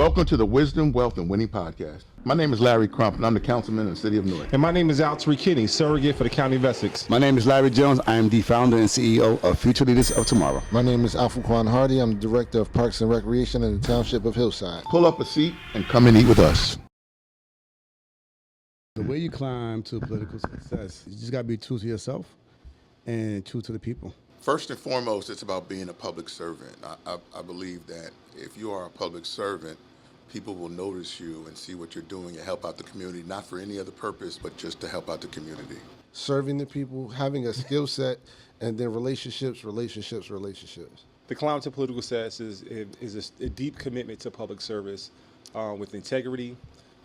Welcome to the Wisdom, Wealth, and Winning Podcast. My name is Larry Crump, and I'm the councilman in the city of Newark. And my name is Al Kinney, surrogate for the County of Essex. My name is Larry Jones. I am the founder and CEO of Future Leaders of Tomorrow. My name is Alpha Quan Hardy. I'm the director of Parks and Recreation in the Township of Hillside. Pull up a seat and come and eat with us. The way you climb to political success, you just got to be true to yourself and true to the people. First and foremost, it's about being a public servant. I believe that if you are a public servant, people will notice you and see what you're doing and help out the community, not for any other purpose, but just to help out the community. Serving the people, having a skill set, and then relationships. The climb to political success is a deep commitment to public service with integrity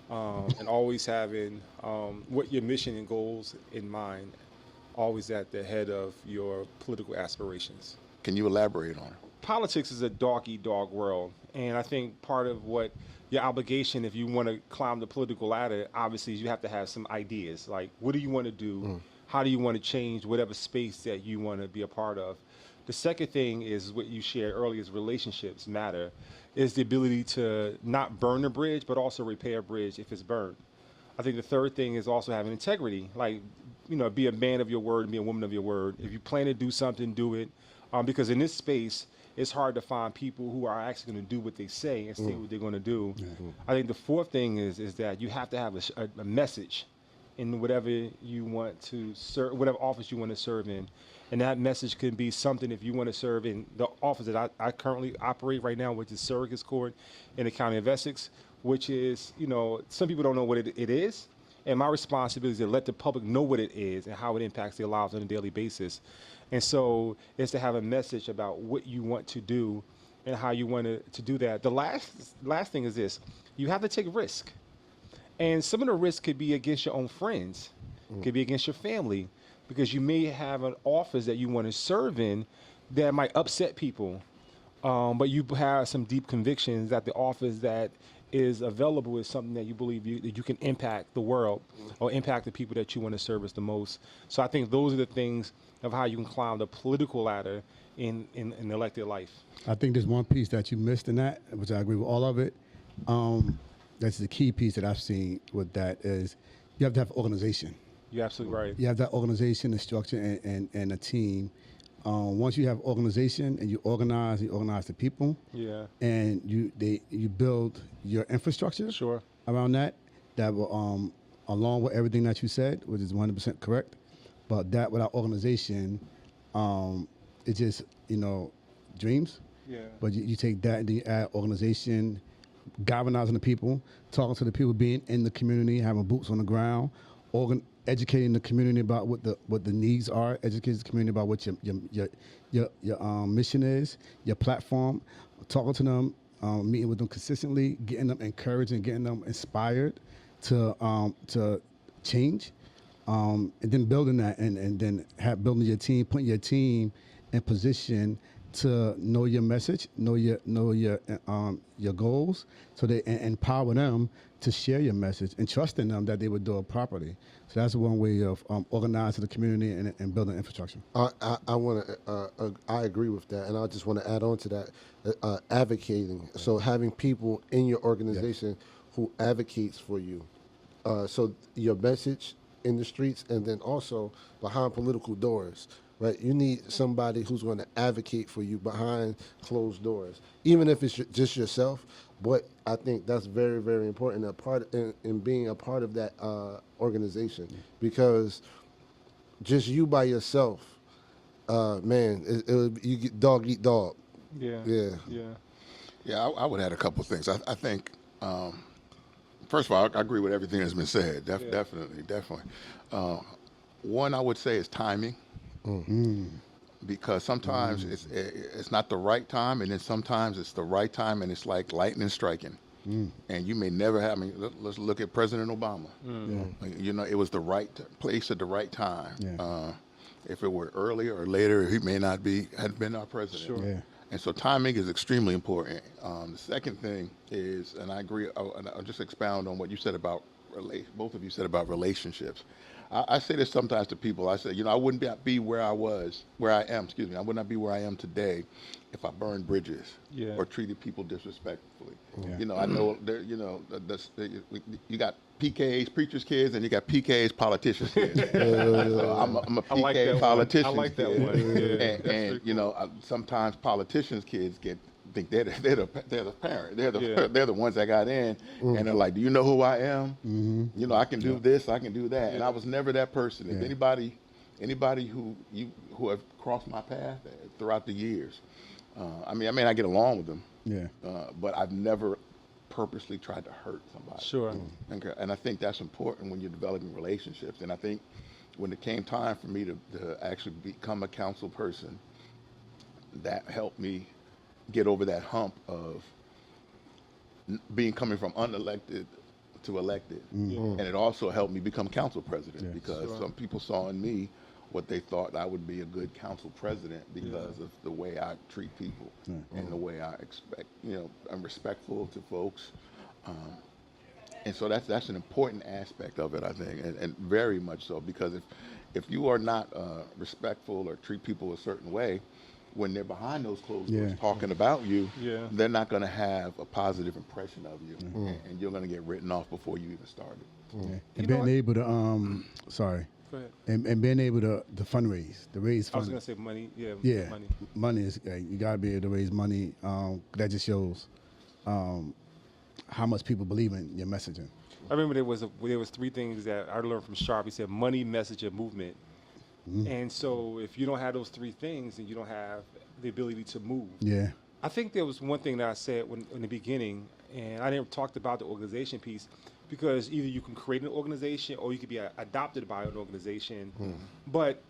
and always having what your mission and goals in mind, always at the head of your political aspirations. Can you elaborate on it? Politics is a dog-eat-dog world, and I think part of what your obligation, if you want to climb the political ladder, obviously you have to have some ideas, like what do you want to do? How do you want to change whatever space that you want to be a part of? The second thing is what you shared earlier is relationships matter, is the ability to not burn a bridge, but also repair a bridge if it's burned. I think the third thing is also having integrity, like, be a man of your word and be a woman of your word. If you plan to do something, do it. Because in this space, it's hard to find people who are actually going to do what they say and say what they're going to do. I think the fourth thing is that you have to have a message in whatever you want to serve, whatever office you want to serve in. And that message can be something if you want to serve in the office that I currently operate right now, which is Surrogates Court in the County of Essex, which is, some people don't know what it is. And my responsibility is to let the public know what it is and how it impacts their lives on a daily basis. And so it's to have a message about what you want to do and how you want to do that. The last thing is this: you have to take risk. And some of the risk could be against your own friends, could be against your family, because you may have an office that you want to serve in that might upset people. But you have some deep convictions that the office that is available is something that you believe that you can impact the world or impact the people that you want to service the most. So I think those are the things of how you can climb the political ladder in elected life. I think there's one piece that you missed in that, which I agree with all of it. That's the key piece that I've seen with that is you have to have organization. You're absolutely right. You have that organization, the structure, and a team. Once you have organization and you organize the people. Yeah. And you build your infrastructure. Sure. Around that will along with everything that you said, which is 100% correct. But that without organization, it's just dreams. Yeah. But you take that and then you add organization, galvanizing the people, talking to the people, being in the community, having boots on the ground, educating the community about what the needs are, educating the community about what your mission is, your platform, talking to them, meeting with them consistently, getting them encouraged and getting them inspired to change, and then building that and then building your team, putting your team in position to know your message, know your goals, so they empower them to share your message and trusting them that they would do it properly. So that's one way of organizing the community and building infrastructure. I agree with that, and I just want to add on to that, advocating. So having people in your organization who advocates for you, so your message in the streets, and then also behind political doors. Right, you need somebody who's going to advocate for you behind closed doors, even if it's just yourself. But I think that's very, very important. In being a part of that organization, because just you by yourself, man, you get dog eat dog. Yeah. I would add a couple of things. I think, first of all, I agree with everything that's been said. Definitely. One I would say is timing. Because sometimes it's not the right time, and then sometimes it's the right time, and it's like lightning striking. And you may never have. Let's look at President Obama. It was the right place at the right time. If it were earlier or later, he may not had been our president. Sure. Yeah. And so timing is extremely important. The second thing is, and I agree, and I'll just expound on what you said about both of you said about relationships. I say this sometimes to people. I say, I wouldn't be where I am. Excuse me. I would not be where I am today if I burned bridges Yeah. or treated people disrespectfully. Yeah. I know there. You got PKs, preachers' kids, and you got PKs, politicians' kids. So I'm a PK I like that one. politician's I like that kid. one. Yeah, and that's and pretty sometimes politicians' kids think they're the parent. Yeah. They're the ones that got in, and they're like, "Do you know who I am? I can do this, I can do that." And I was never that person. If anybody who have crossed my path throughout the years, I may not get along with them, Yeah. but I've never purposely tried to hurt somebody. Sure. And I think that's important when you're developing relationships. And I think when it came time for me to actually become a council person, that helped me get over that hump of coming from unelected to elected. And it also helped me become council president because some people saw in me what they thought I would be a good council president because of the way I treat people and the way I expect, I'm respectful to folks. And so that's an important aspect of it, I think, and very much so, because if you are not respectful or treat people a certain way, when they're behind those closed doors talking about you, they're not going to have a positive impression of you, and you're going to get written off before you even started. Yeah. And being able to sorry. Go ahead. And being able to fundraise, to raise I was funds. gonna say money. Yeah. Yeah, Money. money is you gotta be able to raise money. That just shows how much people believe in your messaging. I remember there was three things that I learned from Sharp. He said money, message, and movement. And so if you don't have those three things, then you don't have the ability to move. Yeah, I think there was one thing that I said in the beginning, and I never talked about the organization piece, because either you can create an organization or you could be adopted by an organization. But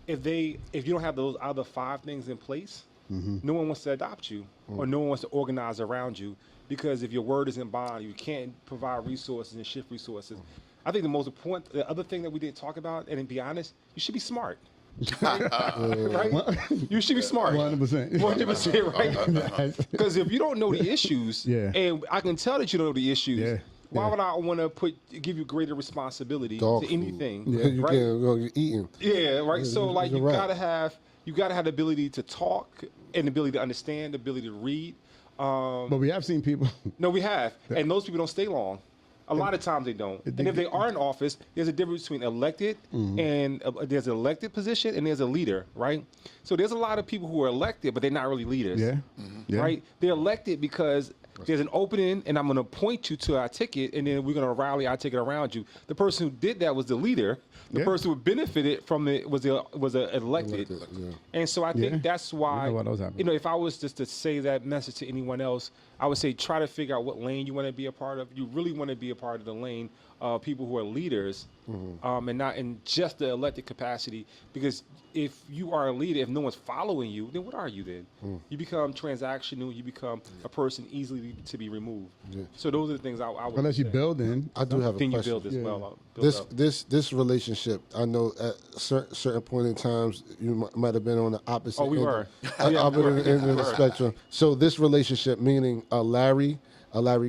if you don't have those other five things in place, no one wants to adopt you or no one wants to organize around you, because if your word isn't bond, you can't provide resources and shift resources. I think the other thing that we didn't talk about, and to be honest, you should be smart. Right? You should be smart. 100%. 100%, right? Because if you don't know the issues, and I can tell that you don't know the issues, why would I want to give you greater responsibility Dog to food. anything? You Right? can't go eating. Yeah, right. So like it's a you wrap. gotta have the ability to talk and the ability to understand, the ability to read. but we have seen people. No, we have, and those people don't stay long. A lot of times they don't. And if they are in office, there's a difference between elected and there's an elected position and there's a leader, right? So there's a lot of people who are elected, but they're not really leaders. Yeah. Right? They're elected because there's an opening and I'm going to point you to our ticket and then we're going to rally our ticket around you. The person who did that was the leader. The person who benefited from it was elected. And so I think that's why, what was happening. if I was just to say that message to anyone else, I would say try to figure out what lane you want to be a part of. You really want to be a part of the lane of people who are leaders and not in just the elected capacity, because if you are a leader, if no one's following you, then what are you then? You become transactional. You become a person easily to be removed. So those are the things I would Unless you say. build in. I do have a Then you question. build as well. Build up. This relationship, I know at certain point in times you might have been on the opposite Oh, we end, were. opposite end of the spectrum. So this relationship, meaning Larry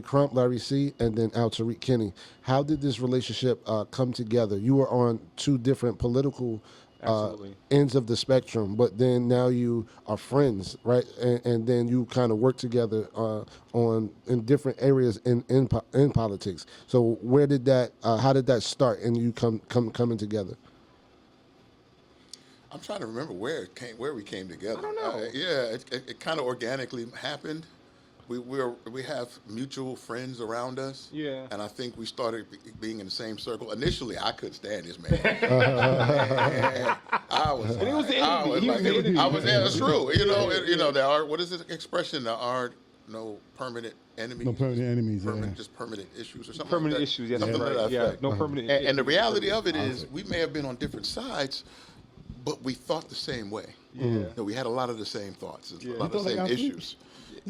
Crump, Larry C., and then Al Tariq Kinney. How did this relationship come together? You were on two different political Absolutely. ends of the spectrum, but then now you are friends, right? And then you kind of work together in different areas in politics. So where did that? How did that start? And you coming together? I'm trying to remember where we came together. I don't know. It kind of organically happened. We have mutual friends around us. Yeah. And I think we started being in the same circle. Initially, I couldn't stand this man. I was. And he was the enemy. He was the enemy. I was. Yeah, it's true. There are, what is this expression? There are no permanent enemies. No permanent enemies. Just permanent issues or something. Permanent like that. issues. Yes, Something that's to right. that Yeah, effect. no permanent. And the reality of it is, we may have been on different sides, but we thought the same way. Yeah. We had a lot of the same thoughts, a lot You of the thought like same Al Tariq? issues.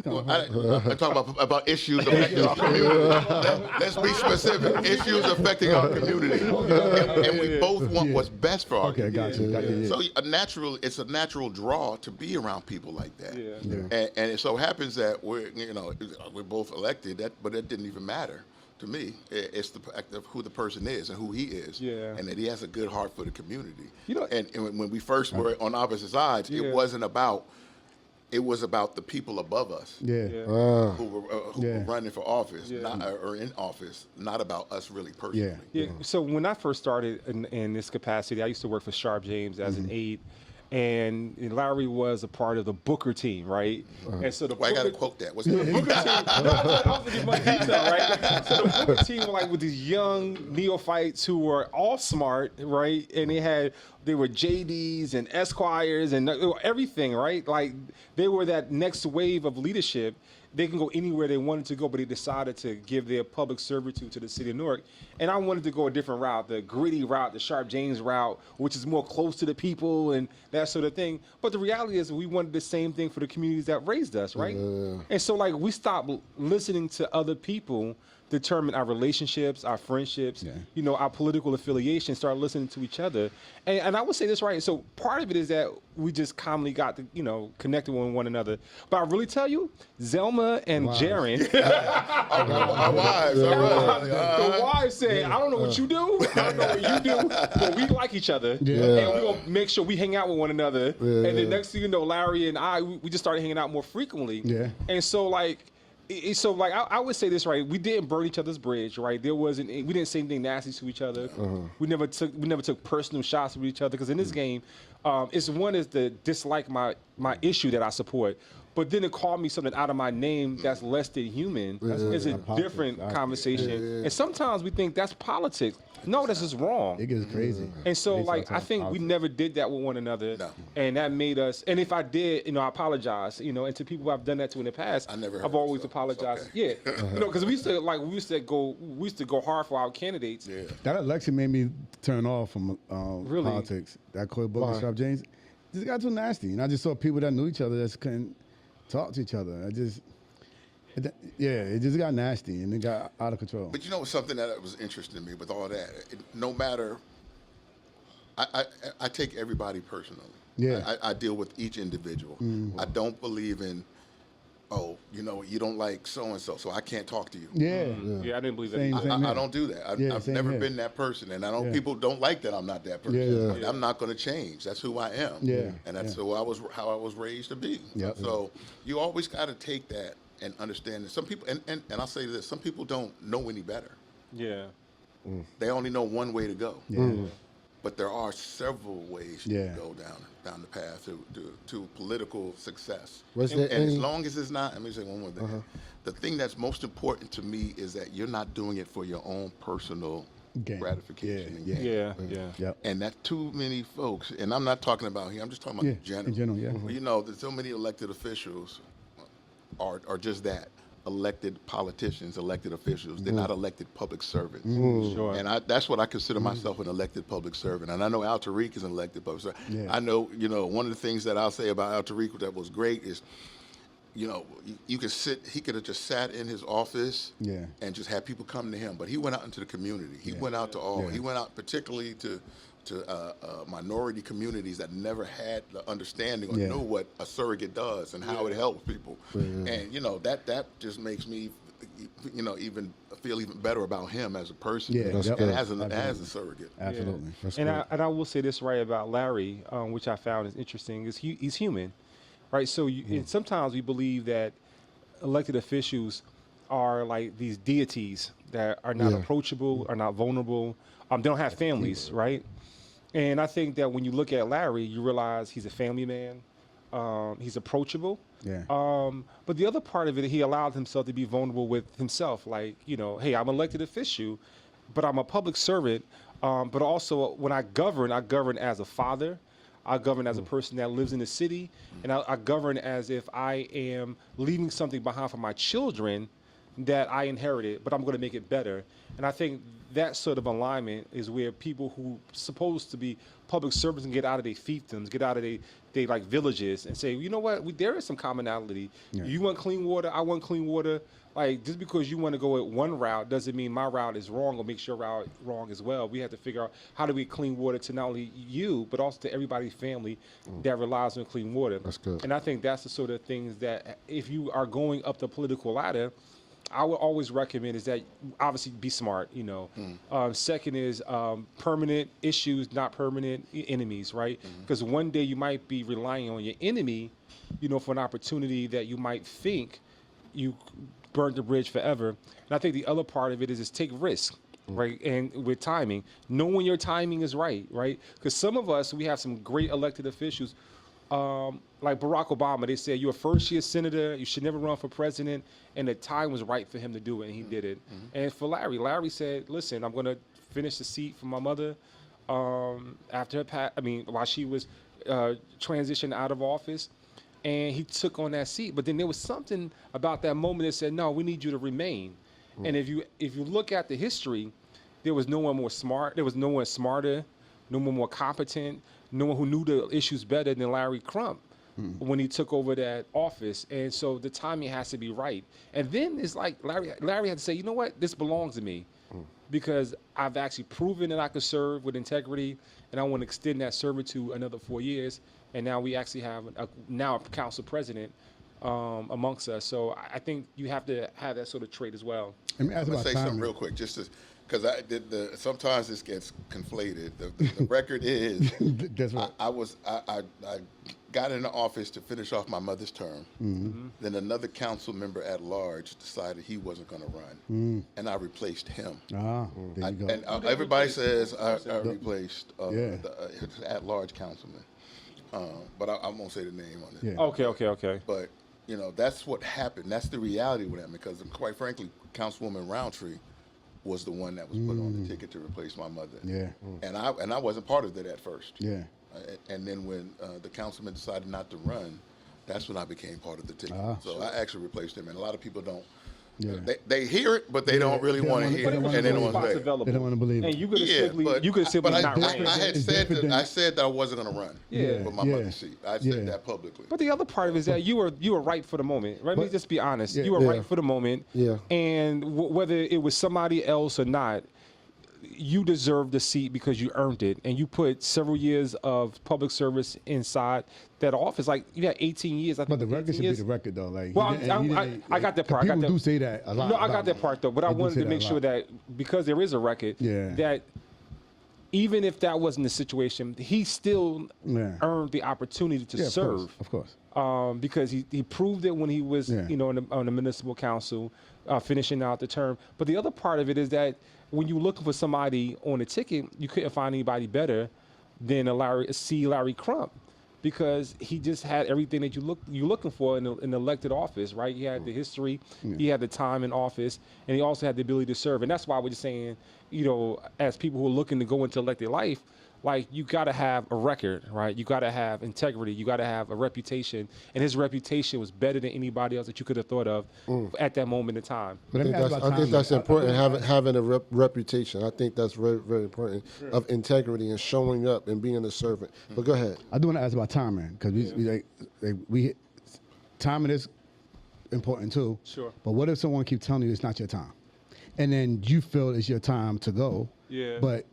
Well, I'm talking about issues affecting our community. Let's be specific. Issues affecting our community, and we both want what's best for our Okay, community. got you. So it's a natural draw to be around people like that. Yeah. And it so happens that we're both elected, but it didn't even matter to me. It's the fact of who the person is and who he is, Yeah. and that he has a good heart for the community. You know- and when we first were on opposite sides, Yeah. it wasn't about. It was about the people above us Yeah. who were running for office, or in office, not about us really personally. Yeah. So when I first started in this capacity, I used to work for Sharp James as an aide, and Larry was a part of the Booker team, right? And so the Well, I got to Booker- quote that. What's Booker that? team. I was gonna give much detail, right? So the Booker team were like with these young neophytes who were all smart, right? And they were JDs and Esquires and everything, right? Like they were that next wave of leadership. They can go anywhere they wanted to go, but they decided to give their public servitude to the city of Newark. And I wanted to go a different route, the gritty route, the Sharp James route, which is more close to the people and that sort of thing. But the reality is we wanted the same thing for the communities that raised us, right? And so like we stopped listening to other people determine our relationships, our friendships, our political affiliation, start listening to each other. And I would say this, right? So part of it is that we just commonly got to, connected with one another. But I really tell you, Zelma and Jaren, Our wives. All right. the wives say, I don't know what you do, I don't know what you do, but we like each other. And we're going to make sure we hang out with one another. And then next thing you know, Larry and I, we just started hanging out more frequently. Yeah. And so like, I would say this, right? We didn't burn each other's bridge, right? We didn't say anything nasty to each other. We never took personal shots with each other, because in this game, it's to dislike my issue that I support, but then to call me something out of my name that's less than human is a different conversation. And sometimes we think that's politics. No, this is wrong. It gets crazy. And so, Based like, on I think we politics. never did that with one another, No. and that made us. And if I did, I apologize. And to people I've done that to in the past, I never heard I've it, always so it's apologized. okay. Yeah, because we used to go hard for our candidates. Yeah. That election made me turn off from Really? politics. That Coy Booker, Why? Sharp James, just got too nasty. And I just saw people that knew each other that just couldn't talk to each other. It just got nasty and it got out of control. But something that was interesting to me with all that, no matter, I take everybody personally. Yeah. I deal with each individual. I don't believe in, you don't like so-and-so, so I can't talk to you. Yeah, I didn't believe that. Same either. thing. I don't do that. Yeah, I've same never here. been that person, and people don't like that I'm not that person. Yeah. But I'm not going to change. That's who I am. Yeah. And that's Yeah. how I was raised to be. Yep. So you always got to take that and understand that some people, and I'll say this, some people don't know any better. Yeah. They only know one way to go. But there are several ways to go down the path to political success. Was there And as any- long as it's not, let me say one more thing. The thing that's most important to me is that you're not doing it for your own personal Gain. gratification. and Yeah. gain. Yeah. Yep. And that too many folks, and I'm not talking about here, I'm just talking about in general. In general, yeah. There's so many elected officials are just that. Elected politicians, elected officials. They're not elected public servants. Sure. And that's what I consider myself, an elected public servant. And I know Al Tariq is an elected public servant. Yeah. I know, one of the things that I'll say about Al Tariq that was great is, you could he could have just sat in his office and just had people come to him. But he went out into the community. He went out to all. He went out particularly to minority communities that never had the understanding or knew what a surrogate does and how it helps people. And that just makes me even feel even better about him as a person Yeah, and yep. as a surrogate. Absolutely. And I will say this right about Larry, which I found is interesting, is he's human, right? So and sometimes we believe that elected officials are like these deities that are not approachable, are not vulnerable. They don't have families, right? And I think that when you look at Larry, you realize he's a family man. He's approachable. Yeah. But the other part of it, he allowed himself to be vulnerable with himself. Like, hey, I'm an elected official, but I'm a public servant. But also when I govern as a father. I govern as a person that lives in the city. And I govern as if I am leaving something behind for my children that I inherited, but I'm going to make it better. And I think that sort of alignment is where people who supposed to be public servants can get out of their fiefdoms, get out of they like villages, and say, you know what, there is some commonality. You want clean water, I want clean water. Like, just because you want to go at one route doesn't mean my route is wrong or makes your route wrong as well. We have to figure out how do we clean water to not only you, but also to everybody's family that relies on clean water. That's good. And I think that's the sort of things that if you are going up the political ladder, I would always recommend is that obviously be smart, you know. Second is permanent issues, not permanent enemies, right? Because one day you might be relying on your enemy, you know, for an opportunity that you might think you burned the bridge forever. And I think the other part of it is take risks, right? And with timing, know when your timing is right? Because some of us, we have some great elected officials, like Barack Obama. They said, you're a first-year senator, you should never run for president, and the time was right for him to do it, and he did it. And for Larry said, listen, I'm going to finish the seat for my mother after her while she was transitioned out of office. And he took on that seat. But then there was something about that moment that said, no, we need you to remain. And if you look at the history, there was no one more smart. There was no one smarter, no one more competent, no one who knew the issues better than Larry Crump when he took over that office. And so the timing has to be right. And then it's like Larry had to say, you know what, this belongs to me. Because I've actually proven that I could serve with integrity, and I want to extend that servitude another 4 years. And now we actually have a council president amongst us. So I think you have to have that sort of trait as well. Let me ask I'm gonna about say something timing. real quick, just because sometimes this gets conflated. The record is That's right. I got in the office to finish off my mother's term. Then another council member at large decided he wasn't going to run, and I replaced him. Ah, there you go. And everybody says I replaced Yeah. the at-large councilman, but I won't say the name on it. Yeah. Okay. But you know, that's what happened. That's the reality with that, because quite frankly, Councilwoman Roundtree was the one that was put on the ticket to replace my mother. Yeah. And I wasn't part of it at first. Yeah. And then when the councilman decided not to run, that's when I became part of the ticket. Ah. So I actually replaced him. And a lot of people don't. Yeah. They hear it, but they don't really they don't want to wanna- hear they it, don't wanna and they don't believe want to Spots say it. available. They don't wanna believe it. And you could have Yeah, simply, but, you could simply but not I ran. had It's said different I said that I wasn't going to run Yeah. for my Yeah. mother's seat. I Yeah. said that publicly. But the other part of it is that you were right for the moment. Right? Let me just be honest. Yeah. You were Yeah. right for the moment. Yeah. And whether it was somebody else or not, you deserve the seat because you earned it, and you put several years of public service inside that office. Like you had 18 years. I think But the record 18 should be years. the record, though. Like, Well, he didn't- he I didn't- got that part. I got People that- do say that a lot. No, I got about that him. part though. But I They do wanted say to make a sure lot. that because there is a record, Yeah. that even if that wasn't the situation, he still Yeah. earned the opportunity to Yeah, serve. Of course. Because he proved it when he was, Yeah. you know, on the municipal council, finishing out the term. But the other part of it is that when you're looking for somebody on a ticket, you couldn't find anybody better than Larry Crump, because he just had everything that you're looking for in an elected office, right? He had the history, he had the time in office, and he also had the ability to serve. And that's why we're just saying, you know, as people who are looking to go into elected life, like you got to have a record, right? You got to have integrity. You got to have a reputation, and his reputation was better than anybody else that you could have thought of at that moment in time. But let me ask about I think timing. that's important. Having a reputation. I think that's very, very important of integrity and showing up and being a servant. But go ahead. I do want to ask about timing, because we timing is important too. Sure. But what if someone keeps telling you it's not your time, and then you feel it's your time to go? Yeah. But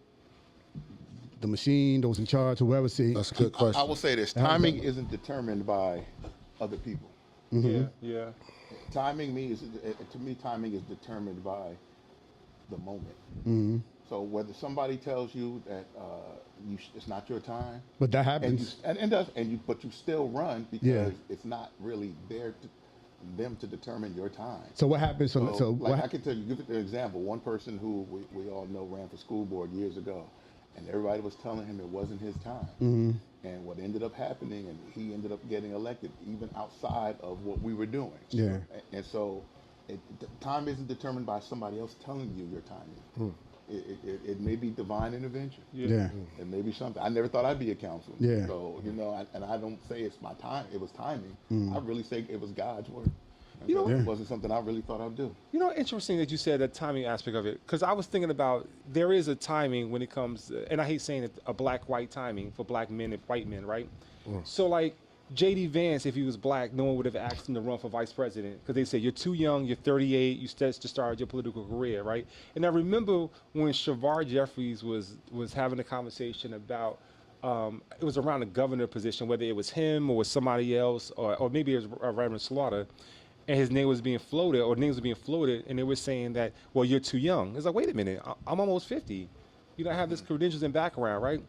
the machine, those in charge, whoever see. That's a good I question. will say this: timing isn't determined by other people. Yeah. Timing to me, timing is determined by the moment. So whether somebody tells you that it's not your time, But that and happens. but you still run because Yeah. it's not really there to them to determine your time. So what happens? So like what? I can tell you, give an example. One person who we all know ran for school board years ago, and everybody was telling him it wasn't his time. And what ended up happening, and he ended up getting elected even outside of what we were doing. Yeah. And so time isn't determined by somebody else telling you your timing. It may be divine intervention. Yeah. It may be something. I never thought I'd be a councilman. Yeah. So, you know, and I don't say it's my time. It was timing. I really say it was God's work. You know, It wasn't something I really thought I'd do. You know, interesting that you said the timing aspect of it, because I was thinking about there is a timing when it comes, and I hate saying it, a black-white timing for black men and white men, right? So like J.D. Vance, if he was black, no one would have asked him to run for vice president because they said you're too young, you're 38, you just started your political career, right? And I remember when Shavar Jeffries was having a conversation about. It was around the governor position, whether it was him or was somebody else, or maybe it was Reverend Slaughter, and his name was being floated, or names were being floated, and they were saying that, well, you're too young. It's like, wait a minute, I'm almost 50. You don't have this credentials and background, right?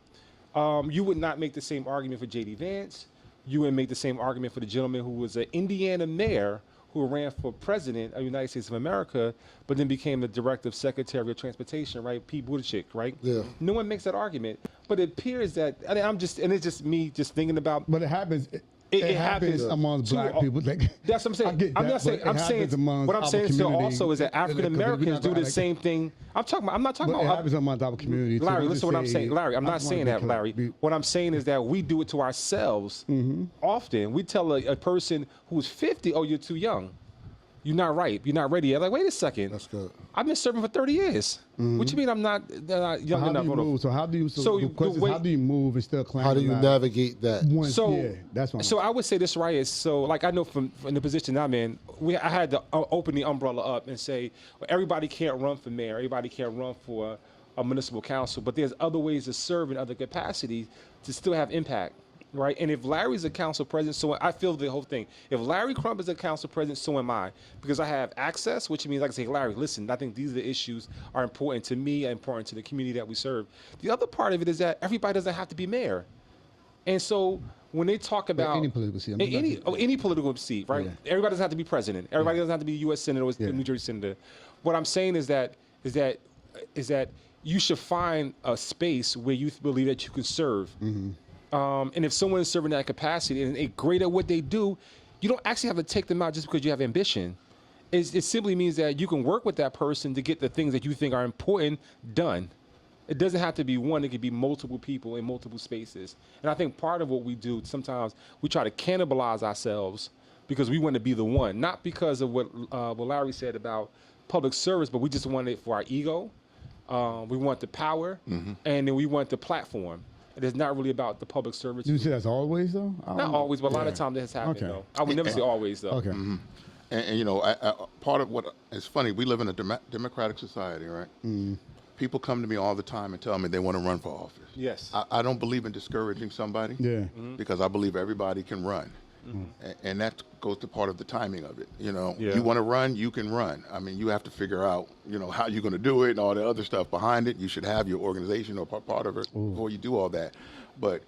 You would not make the same argument for J.D. Vance. You would make the same argument for the gentleman who was an Indiana mayor who ran for president of the United States of America, but then became the director of Secretary of Transportation, right? Pete Buttigieg, right? Yeah. No one makes that argument, but it appears that, and it's just me just thinking about. But it happens. It happens happens among to black all- people. Like, That's what I'm saying. I get I'm that, not saying. but it I'm saying. happens amongst What I'm our saying still community. also is that African Americans do the same thing. I'm talking about. I'm not talking But it about. happens among our community. too. Larry, We listen just to what I'm say- saying. Larry, I'm I not just wanna saying be that, clear. Larry. What I'm saying is that we do it to ourselves often. We tell a person who's 50, oh, you're too young. You're not ripe. You're not ready yet. Like, wait a second. That's good. I've been serving for 30 years. What you mean I'm not young How enough? do you Hold on. move? So how do you? So So you- the question the way- is, how do you move and still climb? How do the you ladder? navigate that? Once, So, yeah, that's what. so I would say this right is so like I know from the position I'm in, I had to open the umbrella up and say well, everybody can't run for mayor, everybody can't run for a municipal council, but there's other ways to serve in other capacities to still have impact, right? And if Larry's a council president, so I feel the whole thing. If Larry Crump is a council president, so am I, because I have access, which means I can say, Larry, listen, I think these are the issues are important to me and important to the community that we serve. The other part of it is that everybody doesn't have to be mayor. And so when they talk about any political seat, I'm just any political seat, right? Yeah. Everybody doesn't have to be president. Everybody doesn't have to be a U.S. senator or Yeah. a New Jersey senator. What I'm saying is that you should find a space where you believe that you can serve. And if someone is serving that capacity and they're great at what they do, you don't actually have to take them out just because you have ambition. It simply means that you can work with that person to get the things that you think are important done. It doesn't have to be one. It could be multiple people in multiple spaces. And I think part of what we do, sometimes we try to cannibalize ourselves because we want to be the one, not because of what Larry said about public service, but we just want it for our ego. We want the power, and then we want the platform. It is not really about the public service. You say that's always though. I don't Not know. always, but a lot of Yeah. times it has happened, Okay. though. I would never say always, though. Okay. And you know, part of what it's funny, we live in a democratic society, right? People come to me all the time and tell me they want to run for office. Yes. I don't believe in discouraging somebody. Yeah. Because I believe everybody can run. And that goes to part of the timing of it. You know, Yeah. you want to run, you can run. I mean, you have to figure out, you know, how you're going to do it and all the other stuff behind it. You should have your organization or part of it before you do all that. But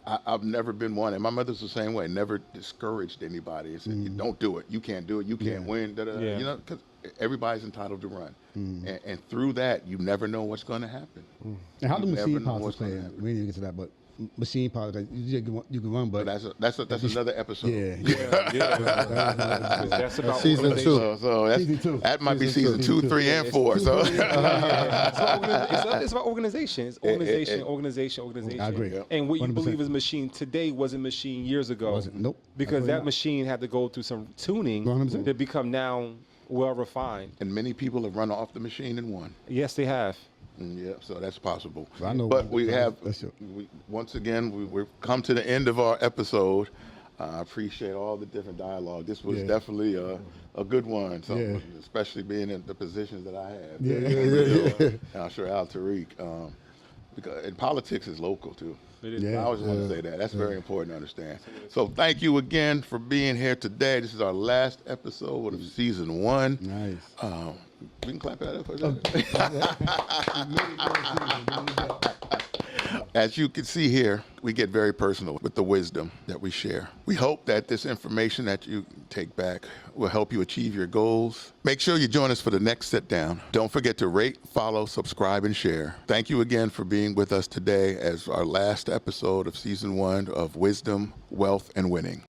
I've never been one, and my mother's the same way, never discouraged anybody and said, don't do it. You can't do it. You can't win. Yeah. You know, because everybody's entitled to run. And through that, you never know what's going to happen. And how do You never machine know politics what's play gonna in? happen. We need to get to that, but machine politics, you can run, but But that's another episode. That's about Season organization. two. So that's, Season two. that might be Season season two. 2, 3, and 4. So It's about organization. It's organization. I agree. And what you 100%. believe is machine today wasn't machine years ago. Wasn't. Nope. Because Absolutely that not. machine had to go through some tuning 100%. to become now well refined. and many people have run off the machine and won. Yes, they have. Yeah, so that's possible. I know But one. we have, That's true. once again, we've come to the end of our episode. I appreciate all the different dialogue. This was Yeah. definitely a good one, so, Yeah. especially being in the positions that I have. Yeah. And I'm sure Al Tariq, because and politics is local too. It is. Yeah. I always want to say that. That's very important to understand. So thank you again for being here today. This is our last episode of season 1. Nice. We can clap that up for that. As you can see here, we get very personal with the wisdom that we share. We hope that this information that you take back will help you achieve your goals. Make sure you join us for the next sit down. Don't forget to rate, follow, subscribe, and share. Thank you again for being with us today as our last episode of season 1 of Wisdom, Wealth, and Winning.